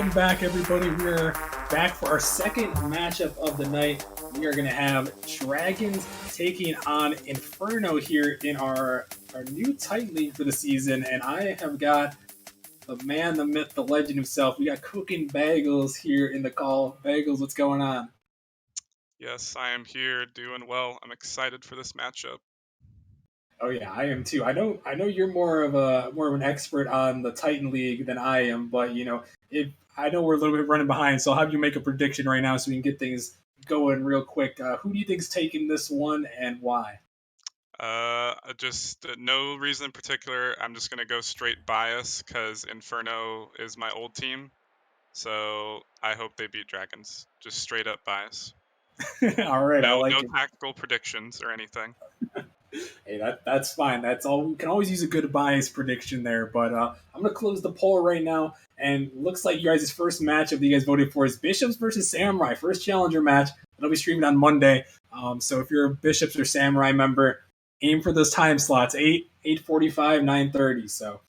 Welcome back, everybody. We're back for our second matchup of the night. We are going to have Dragons taking on Inferno here in our new Titan League for the season. And I have got the man, the myth, the legend himself. We got Cooking Bagels here in the call. Bagels, what's going on? Yes, I am here doing well. I'm excited for this matchup. Oh yeah, I am too. I know you're more of an expert on the Titan League than I am, but if I know we're a little bit running behind, so I'll have you make a prediction right now so we can get things going real quick. Who do you think's taking this one and why? Just no reason in particular. I'm just gonna go straight bias because Inferno is my old team, so I hope they beat Dragons. Just straight up bias. All right, I No like it. tactical predictions or anything. Hey, that's fine. That's all. We can always use a good bias prediction there. But I'm gonna close the poll right now, and looks like you guys' first matchup that you guys voted for is Bishops versus Samurai, first challenger match. That'll be streaming on Monday. So if you're a Bishops or Samurai member, aim for those time slots 8:45, 9:30. So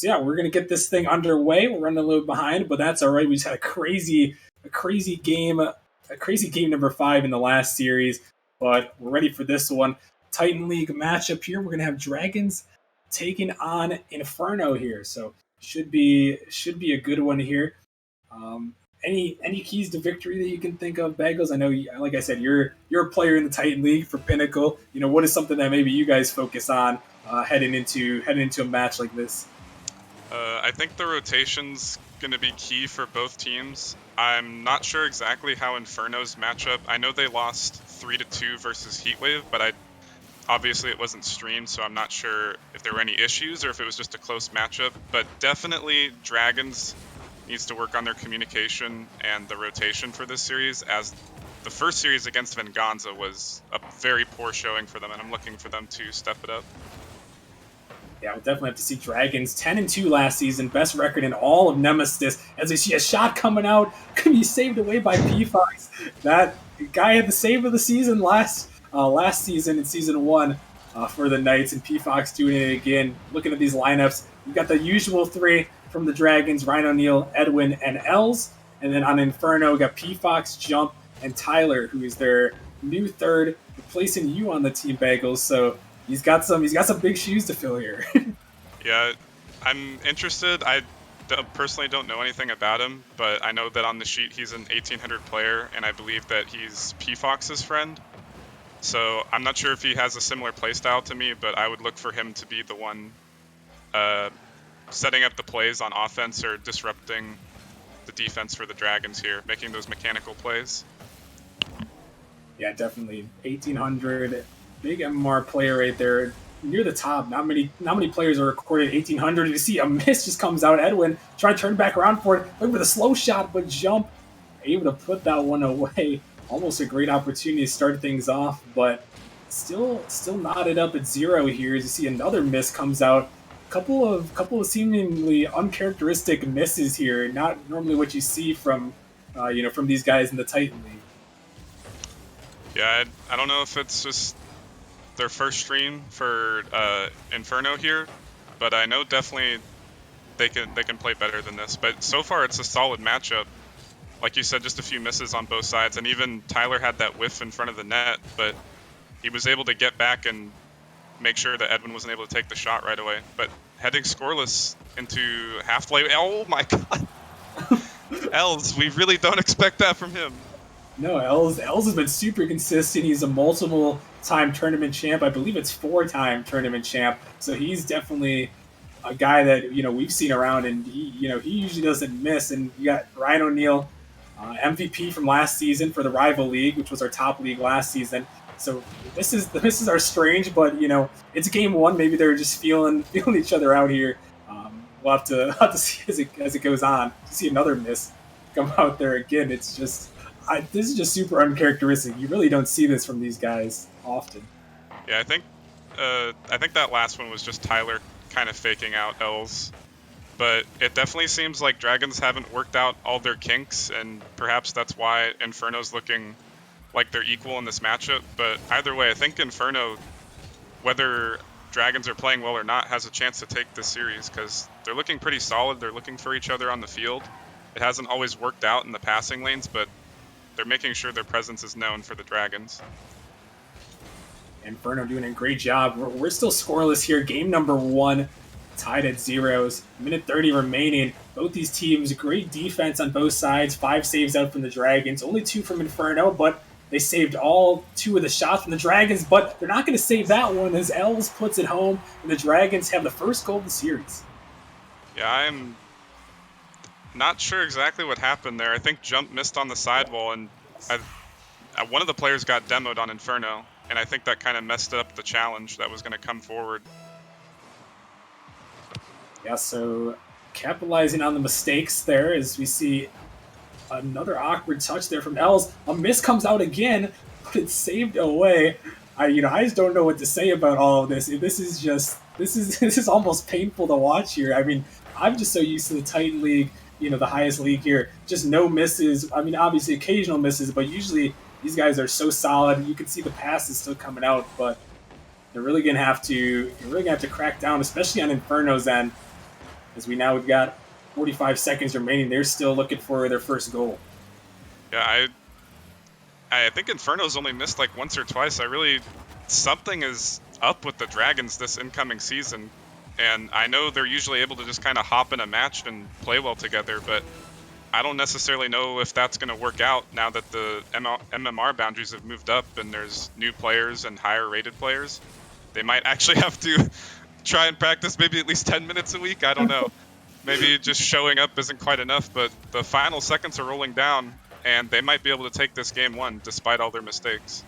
yeah, we're gonna get this thing underway. We're running a little behind, but that's all right. We just had a crazy game, a crazy game number 5 in the last series, but we're ready for this one. Titan League matchup here. We're gonna have Dragons taking on Inferno here, so should be a good one here. Um, any keys to victory that you can think of, Bagels? I know, like I said, you're a player in the Titan League for Pinnacle. What is something that maybe you guys focus on heading into a match like this? I think the rotation's gonna be key for both teams. I'm not sure exactly how Inferno's matchup. I know they lost 3-2 versus Heatwave, but obviously it wasn't streamed, so I'm not sure if there were any issues or if it was just a close matchup. But definitely Dragons needs to work on their communication and the rotation for this series, as the first series against Venganza was a very poor showing for them, and I'm looking for them to step it up. Yeah, we'll definitely have to see Dragons 10-2 last season, best record in all of Nemesis. As we see a shot coming out, can be saved away by P Fox. That guy had the save of the season last season in season 1 for the Knights, and P Fox doing it again. Looking at these lineups, we've got the usual three from the Dragons: Ryan O'Neal, Edwin, and Els. And then on Inferno, we got P Fox, Jump, and Tyler, who is their new third, replacing you on the team, Bagels. So he's got some big shoes to fill here. Yeah, I'm interested. I personally don't know anything about him, but I know that on the sheet he's an 1800 player, and I believe that he's P Fox's friend. So I'm not sure if he has a similar playstyle to me, but I would look for him to be the one uh, setting up the plays on offense or disrupting the defense for the Dragons here, making those mechanical plays. Yeah, definitely 1800, big MMR player right there, near the top. Not many players are recorded 1800. You see a miss just comes out. Edwin trying to turn back around for it, looking for the slow shot, but Jump able to put that one away. Almost a great opportunity to start things off, but still knotted up at 0 here. As you see another miss comes out. Couple of seemingly uncharacteristic misses here. Not normally what you see from these guys in the Titan League. Yeah, I don't know if it's just their first stream for Inferno here, but I know definitely they can play better than this. But so far it's a solid matchup. Like you said, just a few misses on both sides, and even Tyler had that whiff in front of the net, but he was able to get back and make sure that Edwin wasn't able to take the shot right away. But heading scoreless into half-play, oh my god! Els, we really don't expect that from him. No, Els has been super consistent. He's a multiple time tournament champ. I believe it's 4-time tournament champ. So he's definitely a guy that we've seen around, and he usually doesn't miss. And you got Ryan O'Neal, MVP from last season for the rival league, which was our top league last season. So this is our strange, but it's game 1. Maybe they're just feeling each other out here. We'll have to see as it goes on. To see another miss come out there again, it's just this is just super uncharacteristic. You really don't see this from these guys often. Yeah, I think that last one was just Tyler kind of faking out Els. But it definitely seems like Dragons haven't worked out all their kinks, and perhaps that's why Inferno's looking like they're equal in this matchup. But either way, I think Inferno, whether Dragons are playing well or not, has a chance to take this series because they're looking pretty solid. They're looking for each other on the field. It hasn't always worked out in the passing lanes, but they're making sure their presence is known for the Dragons. Inferno doing a great job. We're still scoreless here. Game number 1, tied at zeros. Minute 30 remaining. Both these teams, great defense on both sides. 5 saves out from the Dragons. Only 2 from Inferno, but they saved all 2 of the shots from the Dragons. But they're not going to save that one as Els puts it home, and the Dragons have the first goal of the series. Yeah, I'm not sure exactly what happened there. I think Jump missed on the sidewall, and one of the players got demoed on Inferno, and I think that kind of messed up the challenge that was going to come forward. Yeah, so capitalizing on the mistakes there as we see another awkward touch there from Els. A miss comes out again, but it's saved away. I just don't know what to say about all of this. This is almost painful to watch here. I mean, I'm just so used to the Titan League, the highest league here. Just no misses. I mean, obviously occasional misses, but usually these guys are so solid. You can see the passes still coming out, but you're really gonna have to crack down, especially on Inferno's end, as we've got 45 seconds remaining. They're still looking for their first goal. Yeah, I think Inferno's only missed like once or twice. Something is up with the Dragons this incoming season, and I know they're usually able to just kind of hop in a match and play well together, but I don't necessarily know if that's going to work out now that the MMR boundaries have moved up and there's new players and higher rated players. They might actually have to try and practice maybe at least 10 minutes a week. I don't know. Maybe just showing up isn't quite enough, but the final seconds are rolling down, and they might be able to take this game 1 despite all their mistakes.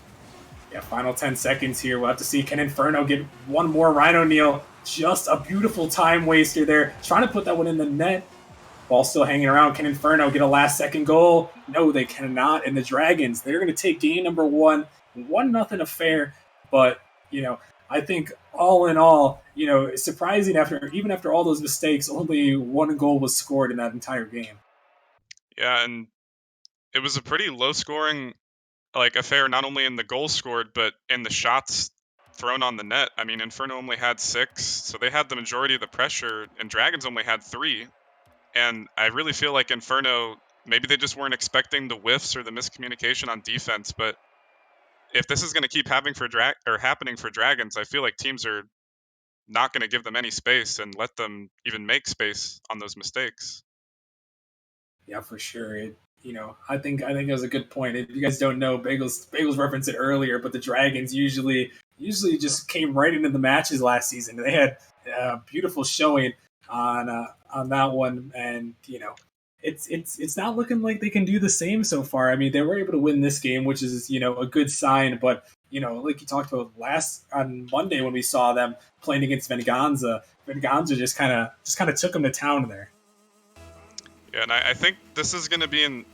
Yeah, final 10 seconds here. We'll have to see, can Inferno get one more? Rhino Neal, just a beautiful time waster there. Trying to put that one in the net. Ball still hanging around. Can Inferno get a last-second goal? No, they cannot. And the Dragons, they're going to take game number 1. 1-0 affair. But, I think all in all, surprising even after all those mistakes, only 1 goal was scored in that entire game. Yeah, and it was a pretty low-scoring affair, not only in the goals scored, but in the shots thrown on the net. I mean, Inferno only had 6, so they had the majority of the pressure, and Dragons only had 3. And I really feel like Inferno, maybe they just weren't expecting the whiffs or the miscommunication on defense, but if this is going to keep happening for Dragons, I feel like teams are not going to give them any space and let them even make space on those mistakes. Yeah, for sure. I think it was a good point. If you guys don't know, Bagels referenced it earlier, but the Dragons usually just came right into the matches last season. They had a beautiful showing on that one, and it's not looking like they can do the same so far. I mean, they were able to win this game, which is a good sign. But like you talked about on Monday when we saw them playing against Venganza just kind of took them to town there. Yeah, and I think this is going to be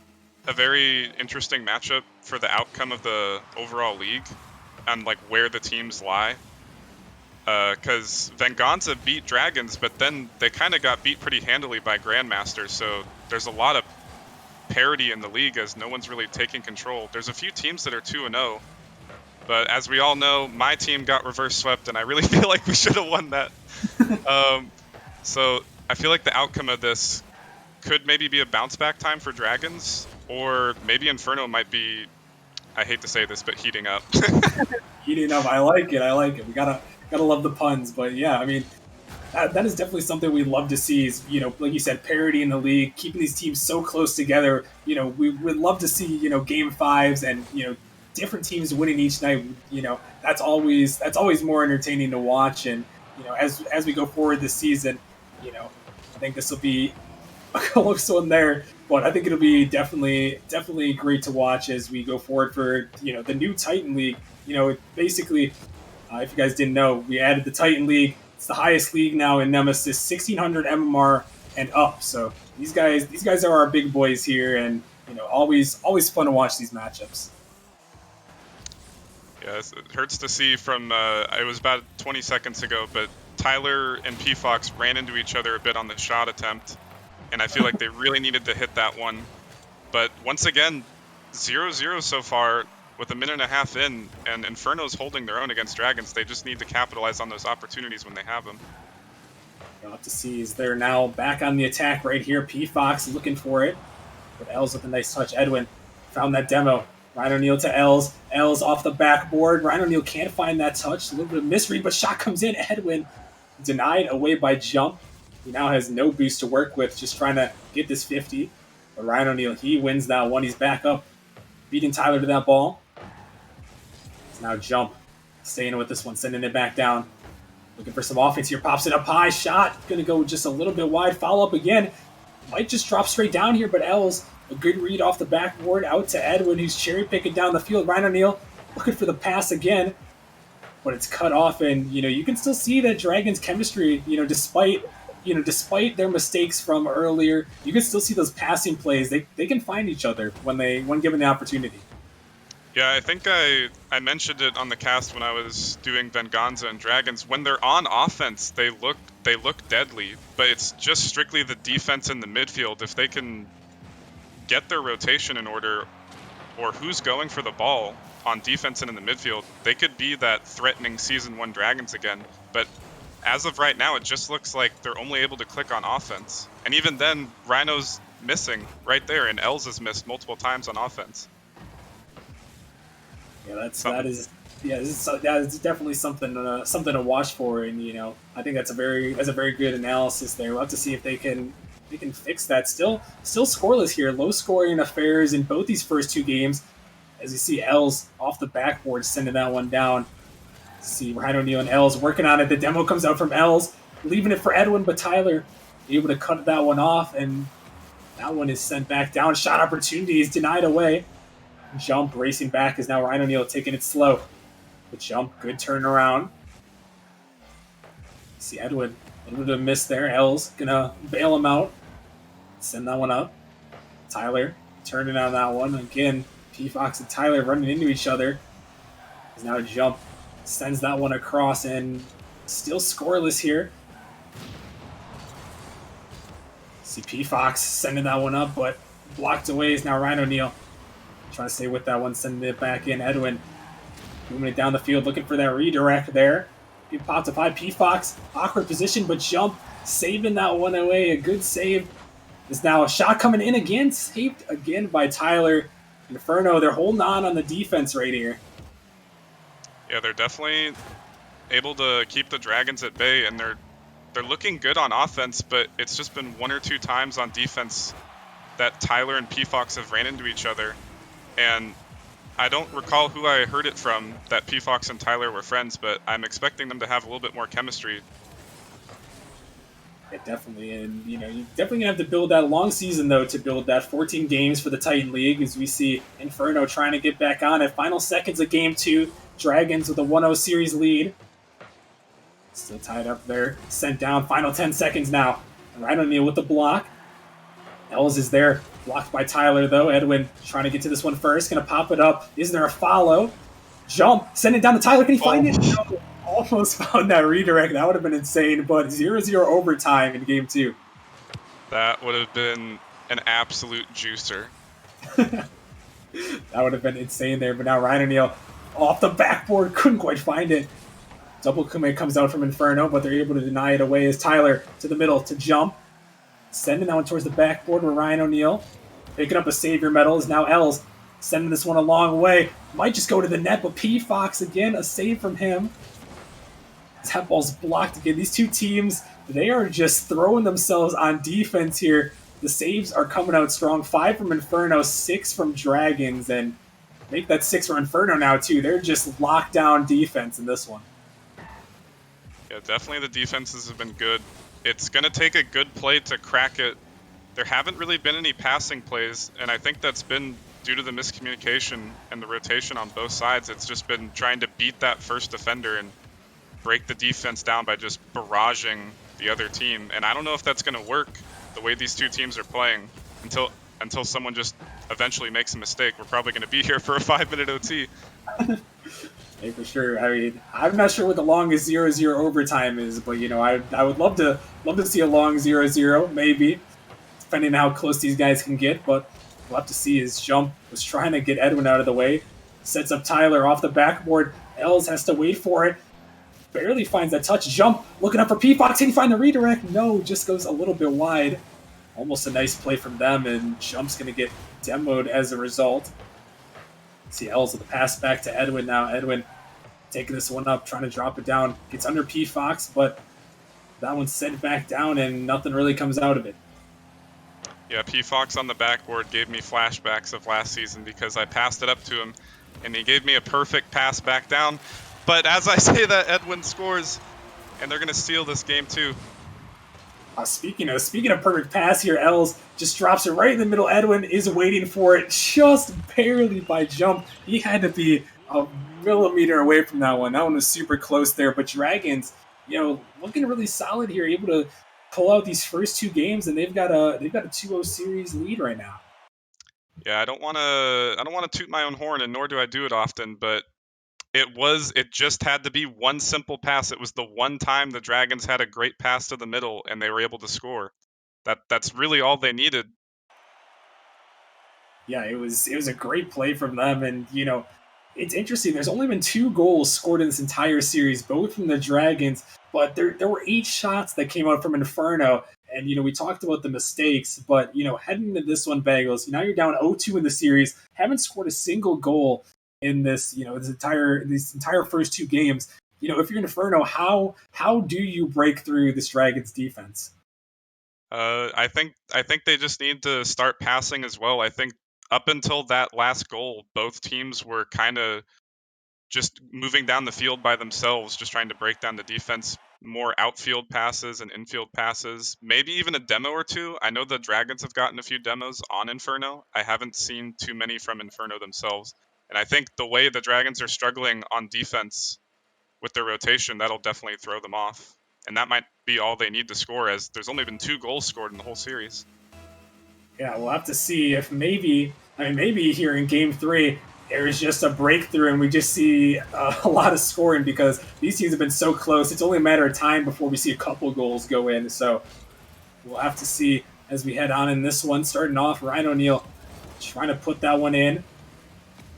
a very interesting matchup for the outcome of the overall league and where the teams lie. Because Venganza beat Dragons, but then they kind of got beat pretty handily by Grandmasters, so there's a lot of parity in the league as no one's really taking control. There's a few teams that are 2-0, but as we all know, my team got reverse swept, and I really feel like we should have won that. So I feel like the outcome of this could maybe be a bounce back time for Dragons, or maybe Inferno might be, I hate to say this, but heating up. Heating up, I like it. We gotta love the puns, but yeah, I mean, that is definitely something we'd love to see is, like you said, parity in the league, keeping these teams so close together. We would love to see, game 5s and, different teams winning each night. That's always more entertaining to watch. And, as we go forward this season, I think this will be a close one there, but I think it'll be definitely great to watch as we go forward for, the new Titan League. Basically, if you guys didn't know, we added the Titan League. It's the highest league now in Nemesis, 1600 MMR and up. So these guys are our big boys here, and always fun to watch these matchups. Yeah, it hurts to see from it was about 20 seconds ago, but Tyler and P-Fox ran into each other a bit on the shot attempt, and I feel like they really needed to hit that one. But once again, 0-0 so far with a minute and a half in, and Inferno's holding their own against Dragons. They just need to capitalize on those opportunities when they have them. We'll have to see is they're now back on the attack right here. P Fox looking for it. But Els with a nice touch. Edwin found that demo. Ryan O'Neal to Els. Els off the backboard. Ryan O'Neal can't find that touch. A little bit of misread, but shot comes in. Edwin denied away by Jump. He now has no boost to work with, just trying to get this 50. But Ryan O'Neal, he wins that one. He's back up, beating Tyler to that ball. It's now Jump staying with this one, sending it back down. Looking for some offense here. Pops it up high. Shot. Going to go just a little bit wide. Follow up again. Might just drop straight down here, but Els, a good read off the backboard out to Edwin, who's cherry picking down the field. Ryan O'Neal looking for the pass again, but it's cut off. And, you can still see that Dragons' chemistry, despite their mistakes from earlier, you can still see those passing plays. They can find each other when given the opportunity. Yeah, I think I mentioned it on the cast when I was doing Venganza and Dragons. When they're on offense, they look deadly, but it's just strictly the defense in the midfield. If they can get their rotation in order, or who's going for the ball on defense and in the midfield, they could be that threatening Season 1 Dragons again. But as of right now, it just looks like they're only able to click on offense. And even then, Rhino's missing right there, and Els is missed multiple times on offense. Yeah, that is definitely something to watch for, and I think that's a very good analysis there. We'll have to see if they can fix that. Still scoreless here, low scoring affairs in both these first two games. As you see, Els off the backboard sending that one down. See Ryan O'Neal and Els working on it. The demo comes out from Els, leaving it for Edwin, but Tyler able to cut that one off, and that one is sent back down. Shot opportunity is denied away. Jump racing back is now Ryan O'Neal taking it slow. The Jump, good turnaround. See Edwin, a little bit of miss there. Els gonna bail him out. Send that one up. Tyler turning on that one. Again, P Fox and Tyler running into each other. Is now Jump sends that one across, and still scoreless here. See P Fox sending that one up, but blocked away is now Ryan O'Neal. Trying to stay with that one, sending it back in. Edwin moving it down the field, looking for that redirect there. He popped up high. P Fox, awkward position, but Jump saving that one away. A good save. There's now a shot coming in again, saved again by Tyler. Inferno, they're holding on the defense right here. Yeah, they're definitely able to keep the Dragons at bay, and they're looking good on offense, but it's just been one or two times on defense that Tyler and P Fox have ran into each other. And I don't recall who I heard it from that P Fox and Tyler were friends, but I'm expecting them to have a little bit more chemistry. Yeah, definitely. And, you're definitely going to have to build that long season, though, to build that 14 games for the Titan League, as we see Inferno trying to get back on it. Final seconds of Game 2, Dragons with a 1-0 series lead. Still tied up there, sent down. Final 10 seconds now. Ryan O'Neal with the block. Els is there. Blocked by Tyler, though. Edwin trying to get to this one first. Going to pop it up. Is there a follow? Jump. Send it down to Tyler. Can he find it? No. Almost found that redirect. That would have been insane. But 0-0 overtime in Game 2. That would have been an absolute juicer. That would have been insane there. But now Ryan O'Neal off the backboard. Couldn't quite find it. Double commit comes out from Inferno, but they're able to deny it away as Tyler to the middle to Jump. Sending that one towards the backboard where Ryan O'Neal picking up a savior medal is now Els sending this one a long way. Might just go to the net, but P Fox again, a save from him. That ball's blocked again. These two teams, they are just throwing themselves on defense here. The saves are coming out strong. 5 from Inferno, 6 from Dragons, and make that 6 for Inferno now too. They're just locked down defense in this one. Yeah, definitely the defenses have been good. It's going to take a good play to crack it. There haven't really been any passing plays, and I think that's been due to the miscommunication and the rotation on both sides. It's just been trying to beat that first defender and break the defense down by just barraging the other team. And I don't know if that's going to work the way these two teams are playing until someone just eventually makes a mistake. We're probably going to be here for a 5-minute OT. Hey, for sure. I mean, I'm not sure what the longest 0-0 overtime is, but I would love to see a long 0-0, maybe, depending on how close these guys can get. But we'll have to see. His Jump was trying to get Edwin out of the way, sets up Tyler off the backboard. Els has to wait for it. barely finds that touch. Jump, looking up for P-Fox. Can he find the redirect? No, just goes a little bit wide. Almost a nice play from them, and Jump's going to get demoed as a result. See L's with the pass back to Edwin now. Edwin taking this one up, trying to drop it down. Gets under P-Fox, but that one's sent back down, and nothing really comes out of it. Yeah, P-Fox on the backboard gave me flashbacks of last season because I passed it up to him, and he gave me a perfect pass back down. But as I say that, Edwin scores, and they're going to steal this game too. Speaking of perfect pass here, Els just drops it right in the middle. Edwin is waiting for it just barely by Jump. He had to be a millimeter away from that one. That one was super close there. But Dragons, looking really solid here, able to pull out these first two games, and they've got a 2-0 series lead right now. Yeah, I don't want to toot my own horn, and nor do I do it often, but it just had to be one simple pass. It was the one time the Dragons had a great pass to the middle and they were able to score. That's really all they needed. Yeah, it was a great play from them, and it's interesting. There's only been 2 goals scored in this entire series, both from the Dragons, but there were 8 shots that came out from Inferno. And we talked about the mistakes, but heading into this one, Bagels, now you're down 0-2 in the series, haven't scored a single goal in this, these entire first 2 games. If you're Inferno, how do you break through this Dragons defense? I think they just need to start passing as well. I think up until that last goal, both teams were kind of just moving down the field by themselves, just trying to break down the defense. More outfield passes and infield passes, maybe even a demo or 2. I know the Dragons have gotten a few demos on Inferno. I haven't seen too many from Inferno themselves. And I think the way the Dragons are struggling on defense with their rotation, that'll definitely throw them off. And that might be all they need to score, as there's only been 2 goals scored in the whole series. Yeah, we'll have to see if maybe here in Game 3, there's just a breakthrough and we just see a lot of scoring, because these teams have been so close. It's only a matter of time before we see a couple goals go in. So we'll have to see as we head on in this one. Starting off, Ryan O'Neal trying to put that one in.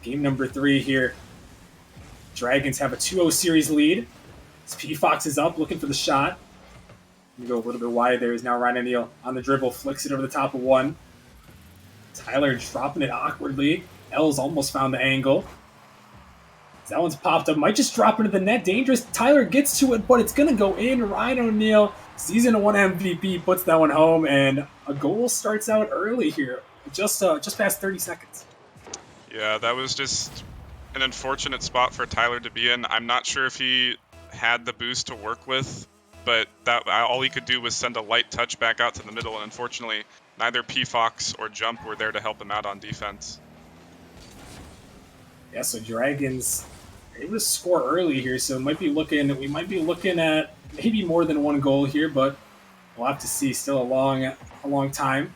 Game number 3 here. Dragons have a 2-0 series lead. As P-Fox is up, looking for the shot. We go a little bit wide there. Is now Ryan O'Neal on the dribble, flicks it over the top of one. Tyler dropping it awkwardly. Els almost found the angle. That one's popped up. Might just drop into the net. Dangerous. Tyler gets to it, but it's going to go in. Ryan O'Neal, Season 1 MVP, puts that one home, and a goal starts out early here. Just past 30 seconds. Yeah, that was just an unfortunate spot for Tyler to be in. I'm not sure if he had the boost to work with, but that all he could do was send a light touch back out to the middle, and unfortunately, neither P-Fox or Jump were there to help him out on defense. Yeah, so Dragons able to score early here, so we might be looking at maybe more than 1 goal here, but we'll have to see. Still a long time.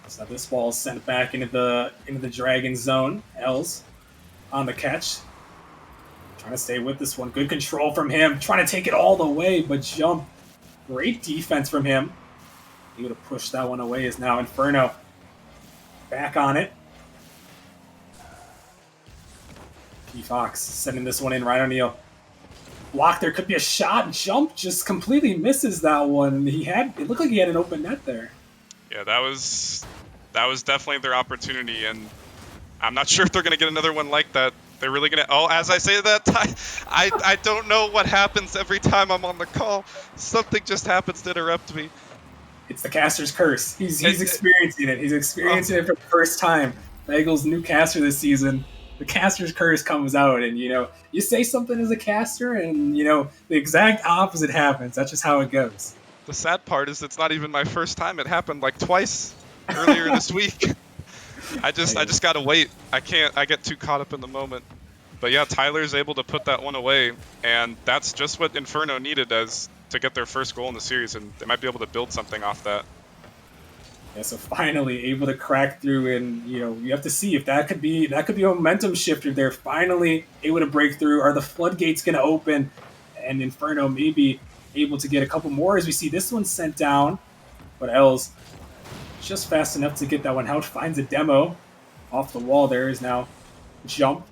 So this ball is sent back into the Dragon zone. Els on the catch, trying to stay with this one. Good control from him, trying to take it all the way, but Jump, great defense from him. Able to push that one away. Is now Inferno back on it. P-Fox sending this one in. Ryan O'Neal block. There could be a shot. Jump just completely misses that one. It looked like he had an open net there. Yeah, that was definitely their opportunity, and I'm not sure if they're going to get another one like that. They're really going to... Oh, as I say that, I don't know what happens every time I'm on the call. Something just happens to interrupt me. It's the caster's curse. He's experiencing it. He's experiencing it for the first time. Bagels' new caster this season. The caster's curse comes out, and you say something as a caster, and the exact opposite happens. That's just how it goes. The sad part is it's not even my first time. It happened like twice earlier this week. I just gotta wait. I get too caught up in the moment. But yeah, Tyler's able to put that one away, and that's just what Inferno needed to get their first goal in the series, and they might be able to build something off that. Yeah, so finally able to crack through, and you have to see if that could be a momentum shifter. They're finally able to break through. Are the floodgates going to open, and Inferno maybe able to get a couple more as we see this one sent down, but Els just fast enough to get that one out. Finds a demo off the wall. There is now Jump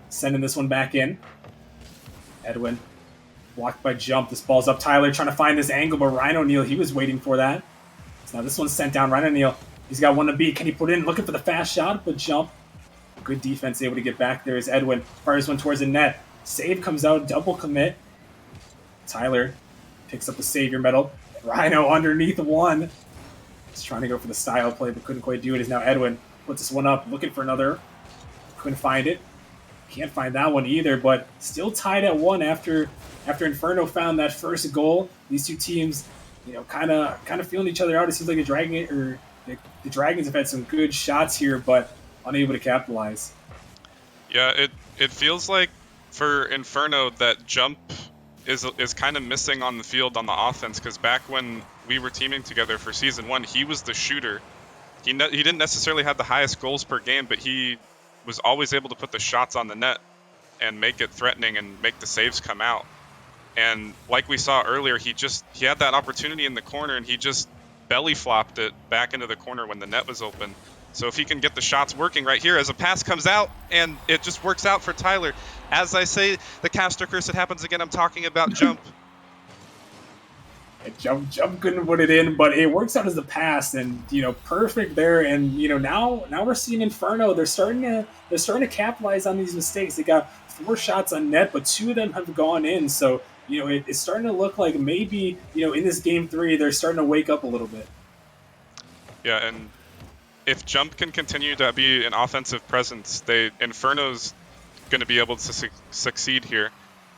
sending this one back in. Edwin blocked by Jump. This ball's up. Tyler trying to find this angle, but Ryan O'Neal, he was waiting for that. So now this one's sent down. Ryan O'Neal, he's got one to beat. Can he put it in? Looking for the fast shot, but Jump. Good defense, able to get back there is Edwin. Fires one towards the net. Save comes out, double commit. Tyler picks up the savior medal. Rhino underneath one. He's trying to go for the style play, but couldn't quite do it. Is now Edwin. Puts this one up, looking for another. Couldn't find it. Can't find that one either, but still tied at 1 after Inferno found that first goal. These two teams, kind of feeling each other out. It seems like the Dragons have had some good shots here, but unable to capitalize. Yeah, it feels like for Inferno that Jump is kind of missing on the field on the offense, because back when we were teaming together for Season 1, he was the shooter. He didn't necessarily have the highest goals per game, but he was always able to put the shots on the net and make it threatening and make the saves come out. And like we saw earlier, he had that opportunity in the corner and he just belly flopped it back into the corner when the net was open. So if he can get the shots working right here as a pass comes out and it just works out for Tyler. As I say, the caster curse, it happens again. I'm talking about Jump. Jump couldn't put it in, but it works out as the pass, and perfect there. And now we're seeing Inferno. They're starting to capitalize on these mistakes. They got 4 shots on net, but 2 of them have gone in. So it's starting to look like maybe in this game 3 they're starting to wake up a little bit. Yeah, and if Jump can continue to be an offensive presence, Inferno's going to be able to succeed here,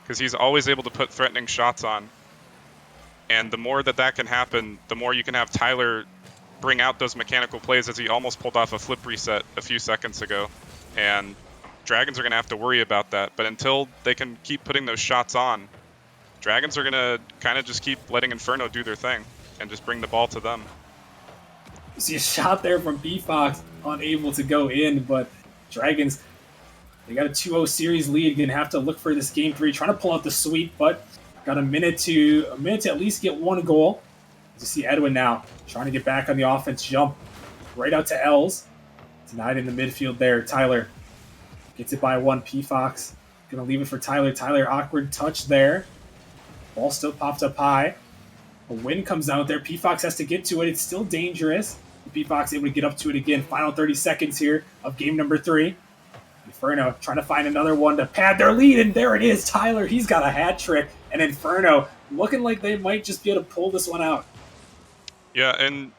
because he's always able to put threatening shots on. And the more that can happen, the more you can have Tyler bring out those mechanical plays, as he almost pulled off a flip reset a few seconds ago. And Dragons are going to have to worry about that. But until they can keep putting those shots on, Dragons are going to kind of just keep letting Inferno do their thing and just bring the ball to them. You see a shot there from B-Fox, unable to go in, but Dragons, they got a 2-0 series lead. Going to have to look for this game 3, trying to pull out the sweep, but got a minute to at least get 1 goal. You see Edwin now trying to get back on the offense. Jump right out to Els. Denied in the midfield there. Tyler gets it by 1. P-Fox going to leave it for Tyler. Tyler, awkward touch there. Ball still popped up high. A wind comes out there. P-Fox has to get to it. It's still dangerous. P-Fox able to get up to it again. Final 30 seconds here of game number 3. Inferno trying to find another one to pad their lead, and there it is. Tyler, he's got a hat trick, and Inferno looking like they might just be able to pull this one out. Yeah, and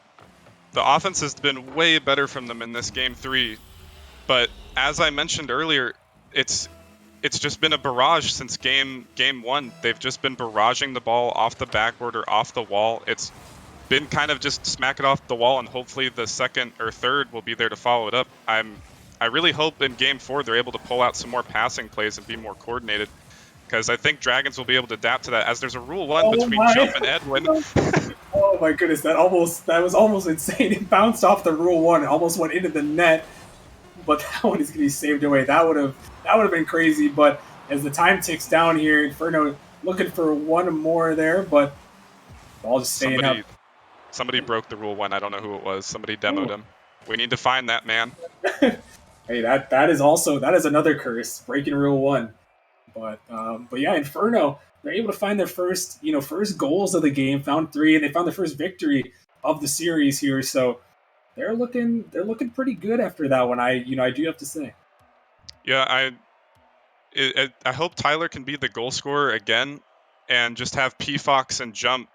the offense has been way better from them in this game 3, but as I mentioned earlier, it's just been a barrage since game 1. They've just been barraging the ball off the backboard or off the wall. It's been kind of just smack it off the wall, and hopefully the second or third will be there to follow it up. I really hope in game 4 they're able to pull out some more passing plays and be more coordinated, because I think Dragons will be able to adapt to that, as there's a Rule 1 between Jump and Edwin. Oh my goodness, that was almost insane. It bounced off the Rule 1 and almost went into the net, but that one is going to be saved away. That would have been crazy, but as the time ticks down here, Inferno looking for 1 more there, but ball just staying up. Somebody broke the Rule 1. I don't know who it was. Somebody demoed him. We need to find that man. Hey, that is another curse, breaking Rule 1. But yeah, Inferno, they're able to find their first goals of the game, found 3, and they found their first victory of the series here. So they're looking pretty good after that one. I do have to say. Yeah, I hope Tyler can be the goal scorer again, and just have P-Fox and Jump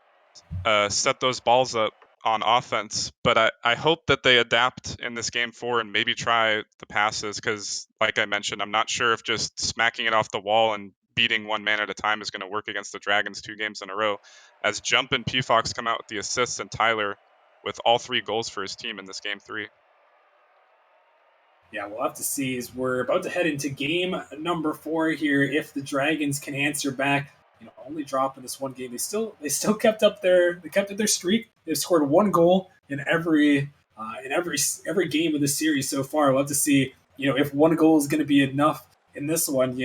set those balls up on offense. But I hope that they adapt in this game 4 and maybe try the passes, because like I mentioned, I'm not sure if just smacking it off the wall and beating one man at a time is going to work against the Dragons 2 games in a row, as Jump and P-Fox come out with the assists and Tyler with all 3 goals for his team in this game 3. Yeah, we'll have to see, as we're about to head into game number 4 here, if the Dragons can answer back. Only dropping this 1 game. They still kept up their streak. They've scored 1 goal in every game of the series so far. We'll have to see, if 1 goal is going to be enough in this one.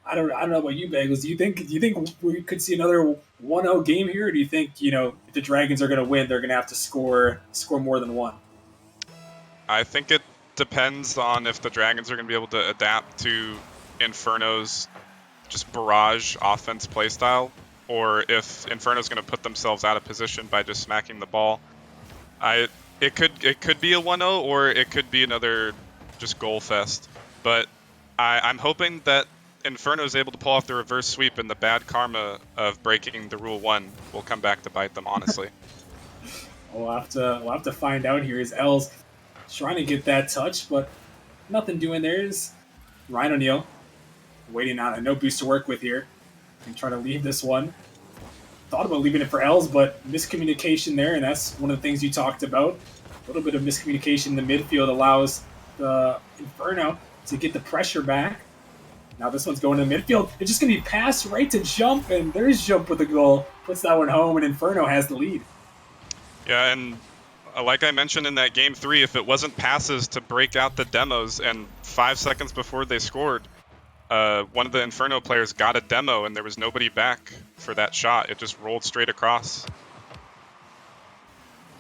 I don't know about you, Bagels. Do you think we could see another 1-0 game here, or do you think if the Dragons are going to win, they're going to have to score more than 1? I think it depends on if the Dragons are going to be able to adapt to Inferno's just barrage offense playstyle, or if Inferno's going to put themselves out of position by just smacking the ball. It could be a 1-0, or it could be another just goal fest. But I'm hoping that Inferno is able to pull off the reverse sweep, and the bad karma of breaking the rule 1 will come back to bite them, honestly. We'll have to find out here. As L's trying to get that touch, but nothing doing there. Is Ryan O'Neal waiting on a no boost to work with here and trying to leave this one. Thought about leaving it for L's, but miscommunication there, and that's one of the things you talked about. A little bit of miscommunication in the midfield allows the Inferno to get the pressure back. Now this one's going to the midfield. It's just going to be passed right to Jump, and there's Jump with the goal. Puts that one home, and Inferno has the lead. Yeah, and like I mentioned in that game 3, if it wasn't passes to break out the demos, and 5 seconds before they scored, one of the Inferno players got a demo, and there was nobody back for that shot. It just rolled straight across.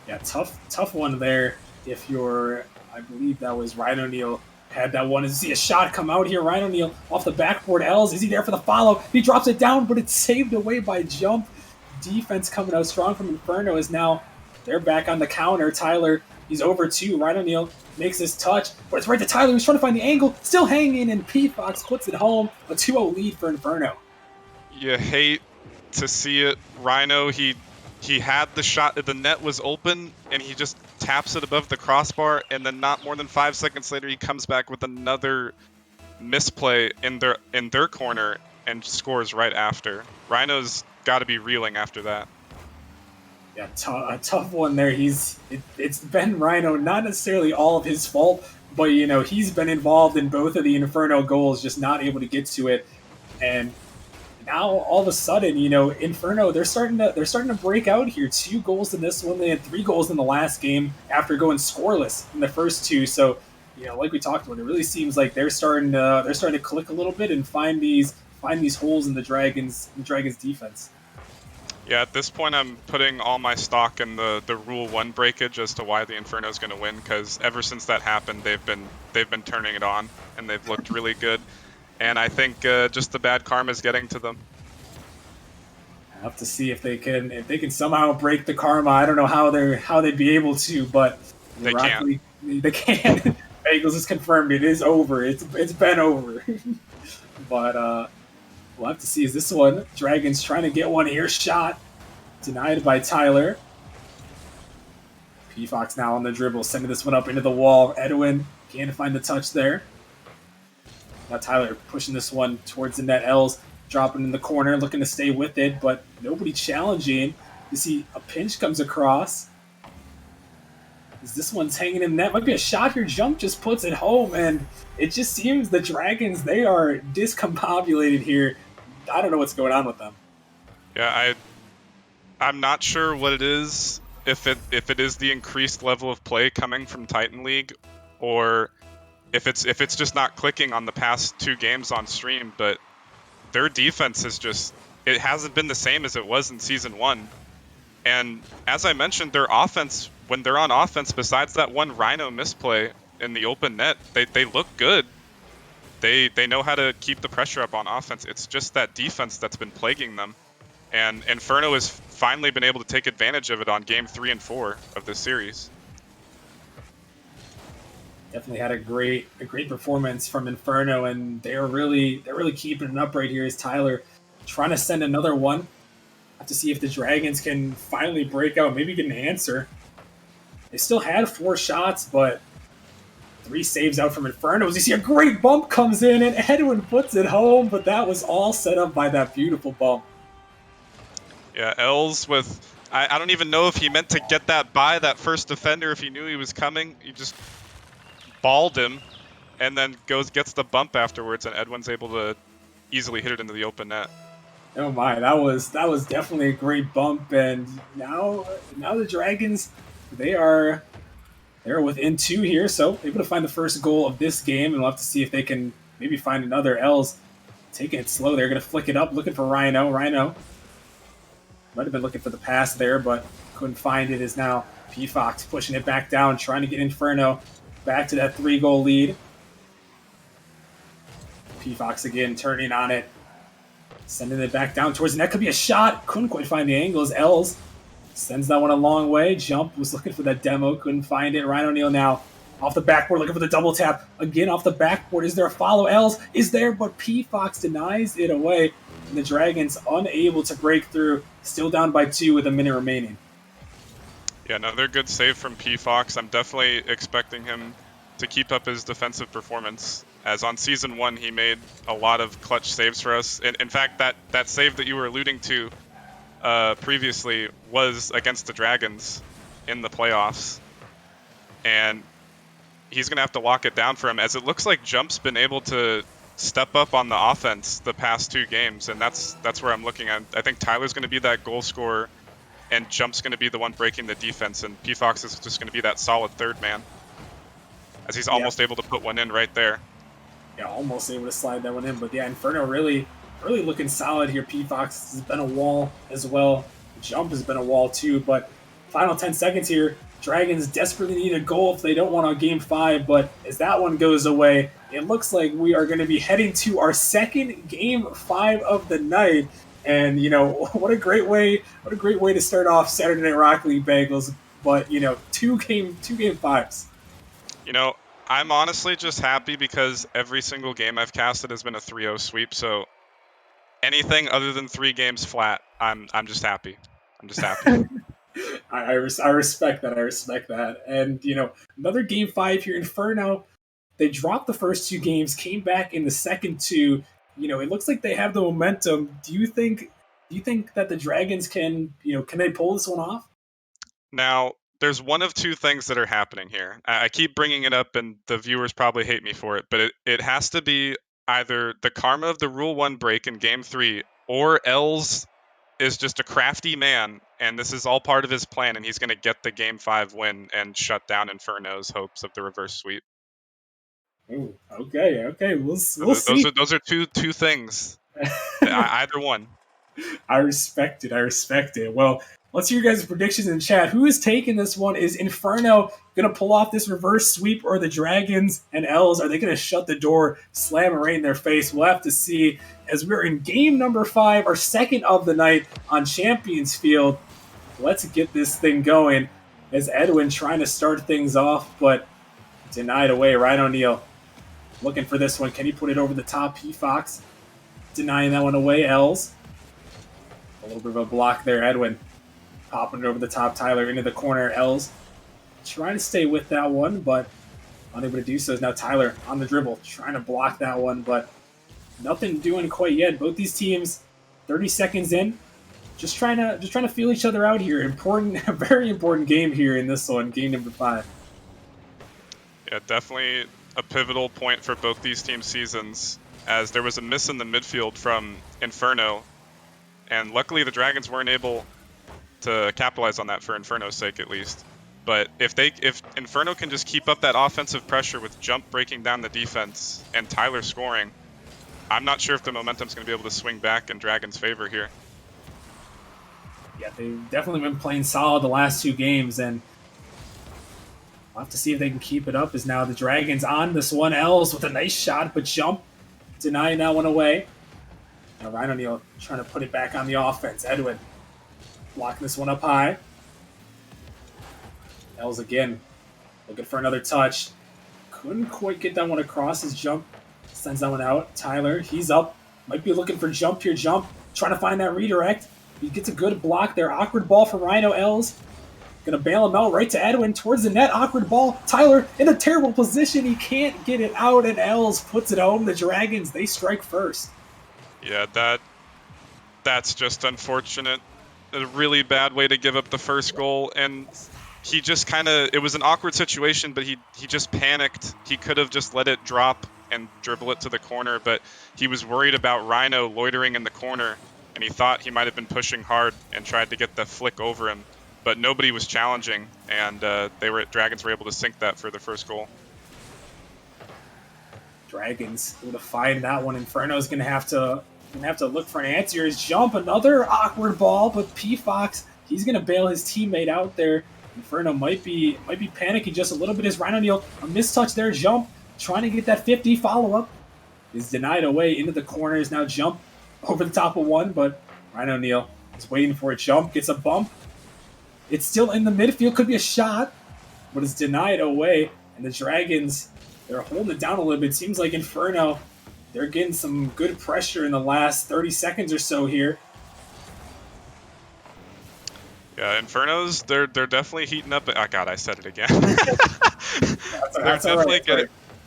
Yeah, tough one there. If you're, I believe that was Ryan O'Neal had that one. As you see a shot come out here, Ryan O'Neal off the backboard. L's, is he there for the follow? He drops it down, but it's saved away by Jump. Defense coming out strong from Inferno is now they're back on the counter. Tyler, he's over 2. Ryan O'Neal makes his touch, but it's right to Tyler, who's trying to find the angle, still hanging, and P-Fox puts it home. A 2-0 lead for Inferno. You hate to see it. Rhino, he had the shot, the net was open, and he just taps it above the crossbar, and then not more than 5 seconds later, he comes back with another misplay in their corner and scores right after. Rhino's got to be reeling after that. Yeah, a tough one there. It's been Rhino, not necessarily all of his fault, but he's been involved in both of the Inferno goals, just not able to get to it. And now all of a sudden, Inferno they're starting to break out here. 2 goals in this one. They had 3 goals in the last game after going scoreless in the first 2. So, like we talked about, it really seems like they're starting to click a little bit and find these holes in the Dragons defense. Yeah, at this point, I'm putting all my stock in the Rule 1 breakage as to why the Inferno is going to win, because ever since that happened, they've been turning it on, and they've looked really good. And I think just the bad karma is getting to them. I have to see if they can somehow break the karma. I don't know how they'd be able to, but they can. They can. Bagels is confirmed. It is over. It's been over. But we'll have to see. Is this one? Dragons trying to get one here. Shot denied by Tyler. P-Fox now on the dribble, sending this one up into the wall. Edwin can't find the touch there. Now Tyler pushing this one towards the net. L's dropping in the corner, looking to stay with it, but nobody challenging. You see a pinch comes across. As this one's hanging in net. Might be a shot here. Jump just puts it home, and it just seems the Dragons, they are discombobulated here. I don't know what's going on with them. Yeah, I'm not sure what it is. If it is the increased level of play coming from Titan League, or if it's just not clicking on the past 2 games on stream, but their defense it hasn't been the same as it was in Season 1. And as I mentioned, their offense, when they're on offense, besides that one Rhino misplay in the open net, they look good. They know how to keep the pressure up on offense. It's just that defense that's been plaguing them. And Inferno has finally been able to take advantage of it on game 3 and 4 of this series. Definitely had a great performance from Inferno, and they're really keeping it up right here. As Tyler trying to send another one. Have to see if the Dragons can finally break out, maybe get an answer. They still had 4 shots, but 3 saves out from Inferno. You see a great bump comes in, and Edwin puts it home, but that was all set up by that beautiful bump. Yeah, L's with... I don't even know if he meant to get that by that first defender, if he knew he was coming. He just balled him, and then gets the bump afterwards, and Edwin's able to easily hit it into the open net. Oh my, that was definitely a great bump, and now the Dragons, they're within 2 here, so able to find the first goal of this game, and we'll have to see if they can maybe find another. L's taking it slow. They're going to flick it up, looking for Rhino. Rhino might have been looking for the pass there, but couldn't find it. Is now P-Fox pushing it back down, trying to get Inferno back to that 3-goal lead. P-Fox again turning on it. Sending it back down towards the net. Could be a shot. Couldn't quite find the angle as Els sends that one a long way. Jump was looking for that demo. Couldn't find it. Ryan O'Neal now off the backboard looking for the double tap. Again off the backboard. Is there a follow? Els is there, but P Fox denies it away. And the Dragons unable to break through. Still down by 2 with a minute remaining. Yeah, another good save from P Fox. I'm definitely expecting him to keep up his defensive performance, as on Season 1 he made a lot of clutch saves for us. In fact, that save that you were alluding to previously was against the Dragons in the playoffs. And he's going to have to lock it down for him, as it looks like Jump's been able to step up on the offense the past 2 games, and that's where I'm looking at. I think Tyler's going to be that goal scorer, and Jump's going to be the one breaking the defense, and P Fox is just going to be that solid third man, as he's almost able to put one in right there. Yeah, almost able to slide that one in. But yeah, Inferno really looking solid here. P Fox has been a wall as well. Jump has been a wall too. But final 10 seconds here. Dragons desperately need a goal if they don't want a Game 5. But as that one goes away, it looks like we are going to be heading to our second Game 5 of the night. And you know, what a great way to start off Saturday Night Rock League Bagels. But you know, two game 5s. You know, I'm honestly just happy because every single game I've casted has been a 3-0 sweep. So anything other than 3 games flat, I'm just happy. I'm just happy. I respect that. I respect that. And you know, another Game 5 here. Inferno, they dropped the first 2 games, came back in the second 2. You know, it looks like they have the momentum. Do you think that the Dragons can they pull this one off? Now, there's one of 2 things that are happening here. I keep bringing it up, and the viewers probably hate me for it, but it has to be either the karma of the Rule 1 break in Game 3, or Els is just a crafty man, and this is all part of his plan, and he's going to get the Game 5 win and shut down Inferno's hopes of the reverse sweep. Ooh, okay. We'll see. Those are two things. Either one. I respect it. Well, let's hear your guys' predictions in chat. Who is taking this one? Is Inferno going to pull off this reverse sweep, or the Dragons and Els, are they going to shut the door, slam it right in their face? We'll have to see, as we're in game number 5, our second of the night on Champions Field. Let's get this thing going, as Edwin trying to start things off, but denied away. Ryan O'Neal looking for this one. Can he put it over the top? P Fox denying that one away. Els. A little bit of a block there. Edwin popping it over the top. Tyler into the corner. Els trying to stay with that one, but unable to do so. Now Tyler on the dribble, trying to block that one, but nothing doing quite yet. Both these teams 30 seconds in, just trying to feel each other out here. Important, very important game here in this one, game number 5. Yeah, definitely a pivotal point for both these team seasons, as there was a miss in the midfield from Inferno, and luckily the Dragons weren't able to capitalize on that, for Inferno's sake at least. But if Inferno can just keep up that offensive pressure with Jump breaking down the defense and Tyler scoring, I'm not sure if the momentum's going to be able to swing back in Dragons' favor here. Yeah, they've definitely been playing solid the last 2 games, and we'll have to see if they can keep it up, as now the Dragons on this one. Els with a nice shot, but Jump denying that one away. Now Ryan O'Neal trying to put it back on the offense. Edwin blocking this one up high. Els again looking for another touch. Couldn't quite get that one across. His Jump sends that one out. Tyler, he's up. Might be looking for Jump here. Jump trying to find that redirect. He gets a good block there. Awkward ball for Rhino. Els gonna bail him out right to Edwin towards the net. Awkward ball. Tyler in a terrible position. He can't get it out, and Els puts it home. The Dragons, they strike first. Yeah, that's just unfortunate. A really bad way to give up the first goal, and he just it was an awkward situation, but he just panicked. He could have just let it drop and dribble it to the corner, but he was worried about Rhino loitering in the corner, and he thought he might have been pushing hard and tried to get the flick over him, but nobody was challenging, and Dragons were able to sink that for the first goal. Dragons able to find that one. Inferno's gonna have to look for an answer. His Jump, another awkward ball, but P Fox, he's gonna bail his teammate out there. Inferno might be panicking just a little bit. As Ryan O'Neal, a mistouch there. Jump trying to get that 50 follow-up is denied away into the corners. Now Jump over the top of one, but Ryan O'Neal is waiting for a jump, gets a bump. It's still in the midfield, could be a shot, but it's denied away. And the Dragons, they're holding it down a little bit. Seems like Inferno, they're getting some good pressure in the last 30 seconds or so here. Yeah, Infernos, they're definitely heating up. Oh God, I said it again.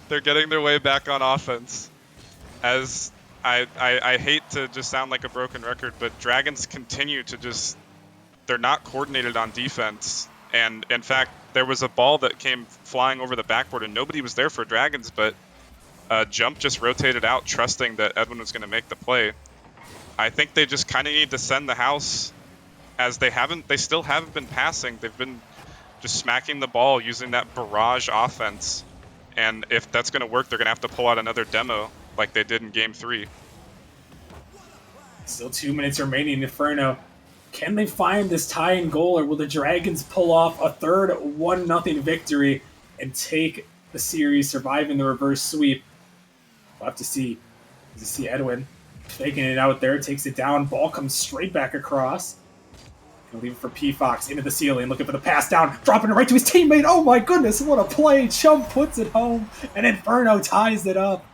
They're getting their way back on offense. As I hate to just sound like a broken record, but Dragons continue to just, they're not coordinated on defense. And in fact, there was a ball that came flying over the backboard and nobody was there for Dragons, but Jump just rotated out, trusting that Edwin was going to make the play. I think they just kind of need to send the house, as they still haven't been passing. They've been just smacking the ball using that barrage offense. And if that's going to work, they're going to have to pull out another demo like they did in Game 3. Still 2 minutes remaining. Inferno, can they find this tying goal, or will the Dragons pull off a third 1-0 victory and take the series, surviving the reverse sweep? We'll have to see. You see Edwin faking it out there, takes it down, ball comes straight back across. Gonna leave it for P. Fox into the ceiling, looking for the pass down, dropping it right to his teammate. Oh my goodness, what a play! Chump puts it home, and Inferno ties it up.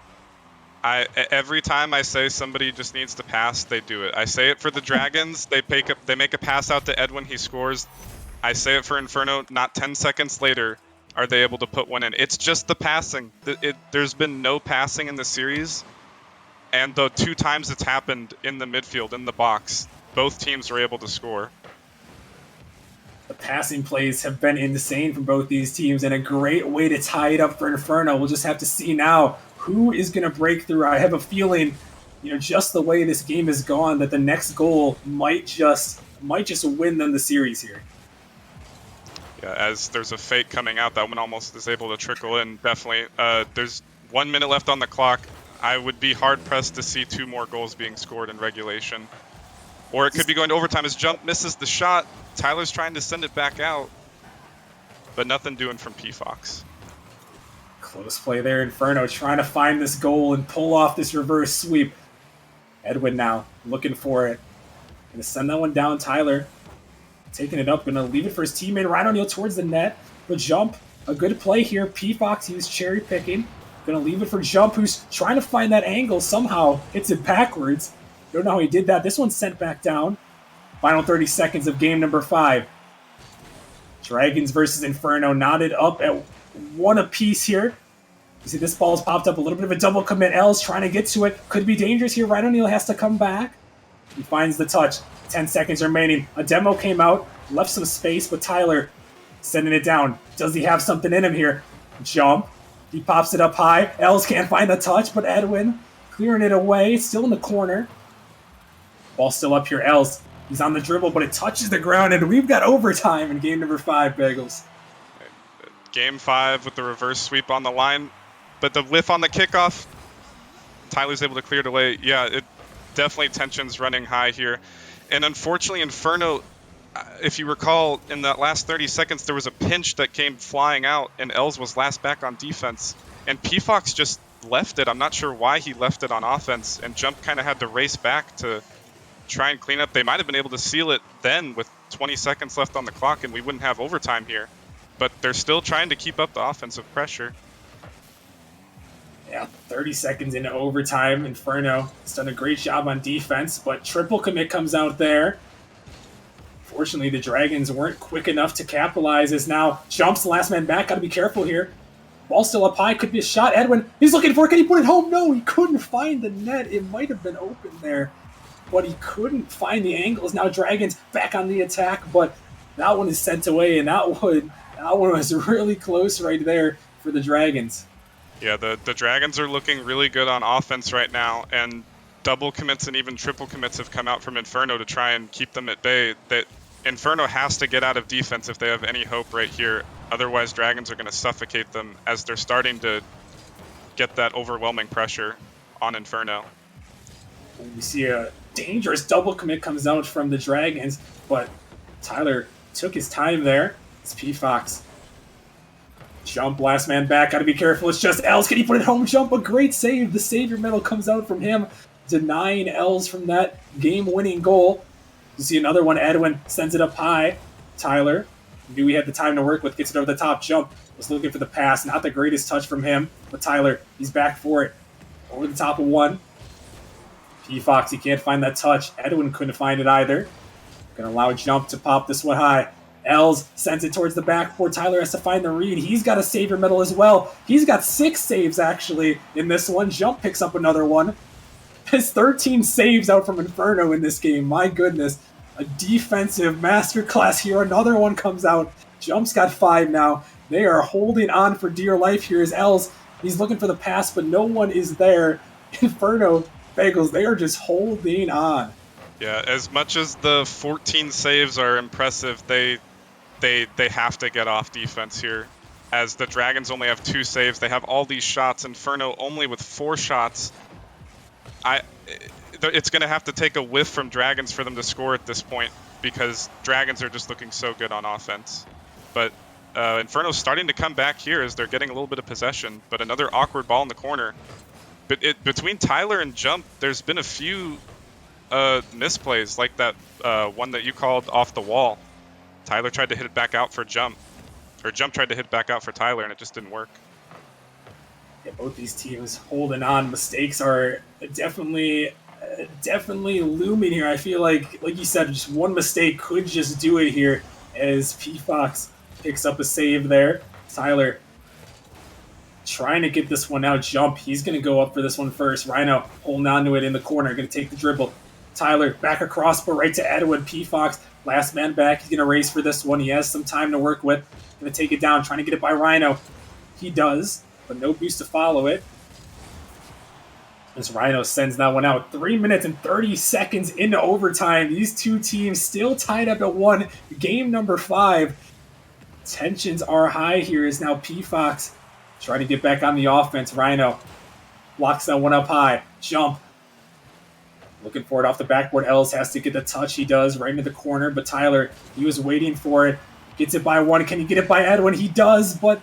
Every time I say somebody just needs to pass, they do it. I say it for the Dragons, they make a pass out to Edwin, he scores. I say it for Inferno, not 10 seconds later are they able to put one in. It's just the passing. There's been no passing in the series, and the 2 times it's happened in the midfield, in the box, both teams were able to score. The passing plays have been insane from both these teams, and a great way to tie it up for Inferno. We'll just have to see now who is going to break through. I have a feeling, just the way this game has gone, that the next goal might just win them the series here. Yeah, as there's a fake coming out, that one almost is able to trickle in, definitely. There's 1 minute left on the clock. I would be hard-pressed to see 2 more goals being scored in regulation. Or it could be going to overtime as Jump misses the shot. Tyler's trying to send it back out, but nothing doing from P. Fox. Close play there. Inferno trying to find this goal and pull off this reverse sweep. Edwin now looking for it. Gonna send that one down. Tyler taking it up. Gonna leave it for his teammate Ryan O'Neal towards the net. But Jump, a good play here. P. Fox, he was cherry picking. Gonna leave it for Jump, who's trying to find that angle. Somehow hits it backwards. Don't know how he did that. This one's sent back down. Final 30 seconds of game number 5. Dragons versus Inferno, knotted up at 1 apiece here. You see this ball's popped up, a little bit of a double commit. L's trying to get to it. Could be dangerous here. Ryan O'Neal has to come back. He finds the touch. 10 seconds remaining. A demo came out, left some space, but Tyler sending it down. Does he have something in him here? Jump. He pops it up high. L's can't find the touch, but Edwin clearing it away. It's still in the corner. Ball still up here. L's. He's on the dribble, but it touches the ground, and we've got overtime in game number 5, Bagels. Game 5 with the reverse sweep on the line, but the whiff on the kickoff, Tyler's able to clear it away. Yeah, it definitely tension's running high here. And unfortunately, Inferno, if you recall, in that last 30 seconds, there was a pinch that came flying out, and Els was last back on defense. And P-Fox just left it. I'm not sure why he left it on offense, and Jump kind of had to race back to try and clean up. They might have been able to seal it then with 20 seconds left on the clock, and we wouldn't have overtime here. But they're still trying to keep up the offensive pressure. Yeah, 30 seconds into overtime. Inferno has done a great job on defense, but triple commit comes out there. Fortunately, the Dragons weren't quick enough to capitalize, as now Jump's the last man back. Got to be careful here. Ball still up high. Could be a shot. Edwin, he's looking for it. Can he put it home? No, he couldn't find the net. It might have been open there, but he couldn't find the angles. Now Dragons back on the attack, but that one is sent away, and that one was really close right there for the Dragons. Yeah, the Dragons are looking really good on offense right now, and double commits and even triple commits have come out from Inferno to try and keep them at bay. That Inferno has to get out of defense if they have any hope right here. Otherwise, Dragons are going to suffocate them as they're starting to get that overwhelming pressure on Inferno. We see a dangerous double commit comes out from the Dragons, but Tyler took his time there. It's P-Fox. Jump, last man back. Got to be careful. It's just Els. Can he put it home? Jump, a great save. The savior medal comes out from him. denying Els from that game-winning goal. You see another one. Edwin sends it up high. Tyler knew he had the time to work with. Gets it over the top. Jump. Was looking for the pass. Not the greatest touch from him. But Tyler, he's back for it. Over the top of one. P. Fox, he can't find that touch. Edwin couldn't find it either. Gonna allow Jump to pop this one high. Els sends it towards the backboard. Tyler has to find the read. He's got a savior medal as well. He's got 6 saves, actually, in this one. Jump picks up another one. His 13 saves out from Inferno in this game. My goodness. A defensive masterclass here. Another one comes out. Jump's got 5 now. They are holding on for dear life here as Els. He's looking for the pass, but no one is there. Inferno, Bagels, they are just holding on. Yeah, as much as the 14 saves are impressive, they have to get off defense here. As the Dragons only have 2 saves, they have all these shots. Inferno only with 4 shots. It's going to have to take a whiff from Dragons for them to score at this point, because Dragons are just looking so good on offense. But Inferno's starting to come back here as they're getting a little bit of possession, but another awkward ball in the corner. But between Tyler and Jump, there's been a few misplays, like that one that you called off the wall. Tyler tried to hit it back out for Jump, or Jump tried to hit it back out for Tyler, and it just didn't work. Yeah, both these teams holding on. Mistakes are definitely looming here. I feel like you said, just one mistake could just do it here as P. Fox picks up a save there. Tyler trying to get this one out. Jump, he's going to go up for this one first. Rhino holding on to it in the corner, going to take the dribble. Tyler back across, but right to Edwin. P. Fox, last man back. He's going to race for this one. He has some time to work with. Going to take it down, trying to get it by Rhino. He does, but no boost to follow it. As Rhino sends that one out. 3 minutes and 30 seconds into overtime. These two teams still tied up at 1. Game number 5. Tensions are high here as now P. Fox trying to get back on the offense. Rhino locks that one up high. Jump. Looking for it off the backboard. Els has to get the touch. He does, right into the corner. But Tyler, he was waiting for it. Gets it by 1. Can he get it by Edwin? He does, but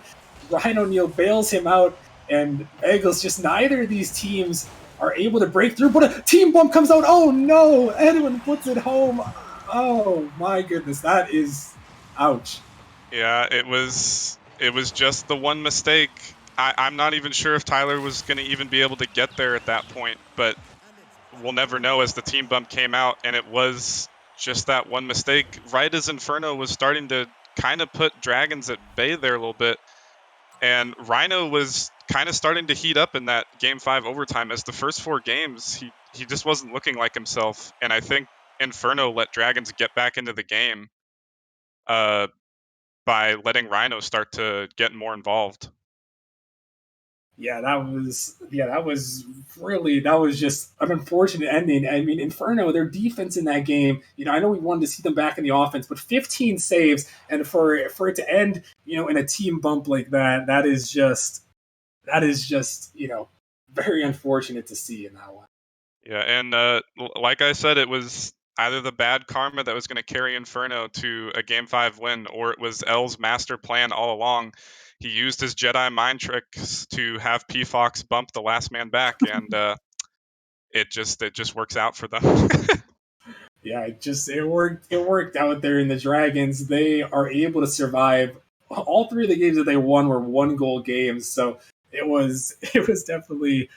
Ryan O'Neal bails him out. And Bagels, just neither of these teams are able to break through. But a team bump comes out. Oh, no. Edwin puts it home. Oh, my goodness. That is... ouch. Yeah, it was just the one mistake. I'm not even sure if Tyler was going to even be able to get there at that point, but we'll never know as the team bump came out, and it was just that one mistake. Right as Inferno was starting to kind of put Dragons at bay there a little bit, and Rhino was kind of starting to heat up in that Game 5 overtime. As the first 4 games, he just wasn't looking like himself, and I think Inferno let Dragons get back into the game by letting Rhino start to get more involved. Yeah, that was just an unfortunate ending. I mean, Inferno, their defense in that game, I know we wanted to see them back in the offense, but 15 saves, and for it to end, in a team bump like that, that is just, very unfortunate to see in that one. Yeah, and like I said, it was either the bad karma that was going to carry Inferno to a Game 5 win, or it was L's master plan all along. He used his Jedi mind tricks to have P. Fox bump the last man back, and it just works out for them. Yeah, it worked out there in the Dragons. They are able to survive. All 3 of the games that they won were 1-goal games, so it was definitely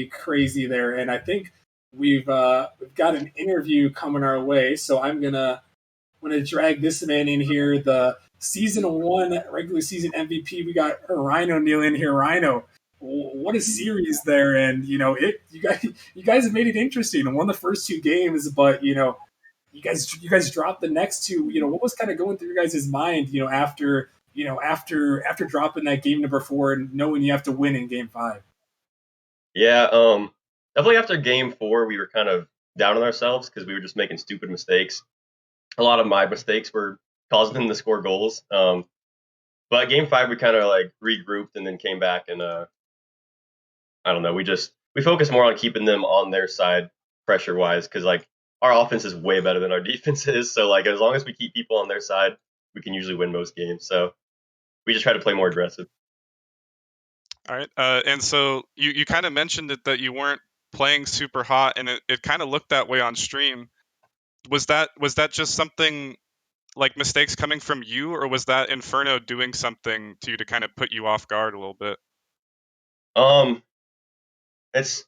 crazy there. And I think we've got an interview coming our way, so I'm gonna drag this man in here. The season 1 regular season MVP. We got Rhino O'Neal in here. Rhino, what a series there, and you guys have made it interesting and won the first 2 games, but you guys dropped the next 2. What was kind of going through your guys' mind, after dropping that game number 4 and knowing you have to win in Game 5? Yeah, definitely after Game 4, we were kind of down on ourselves because we were just making stupid mistakes. A lot of my mistakes were causing them to score goals. But Game 5, we kind of like regrouped and then came back, and I don't know, we focused more on keeping them on their side pressure wise, because like our offense is way better than our defense is. So like as long as we keep people on their side, we can usually win most games. So we just try to play more aggressive. All right, and so you kind of mentioned it that you weren't playing super hot, and it kind of looked that way on stream. Was that just something like mistakes coming from you, or was that Inferno doing something to you to kind of put you off guard a little bit? It's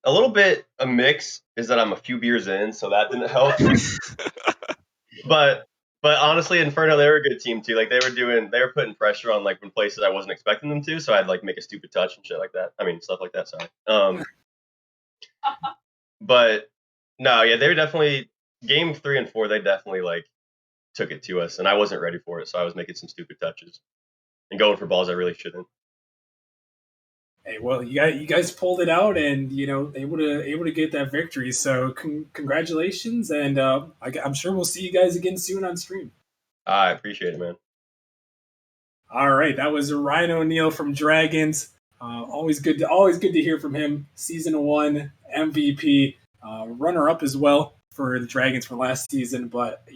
a little bit a mix. Is that I'm a few beers in, so that didn't help. but honestly, Inferno, they were a good team too. Like they were putting pressure on like in places I wasn't expecting them to. So I'd like make a stupid touch and shit like that. I mean stuff like that. Sorry. But no, yeah, they were definitely game 3 and 4. They definitely like took it to us, and I wasn't ready for it, so I was making some stupid touches and going for balls I really shouldn't. Hey, well, you guys pulled it out, and able to get that victory. So congratulations, and I'm sure we'll see you guys again soon on stream. I appreciate it, man. All right, that was Ryan O'Neal from Dragons. Always good to hear from him. Season 1 MVP, runner up as well for the Dragons for last season, but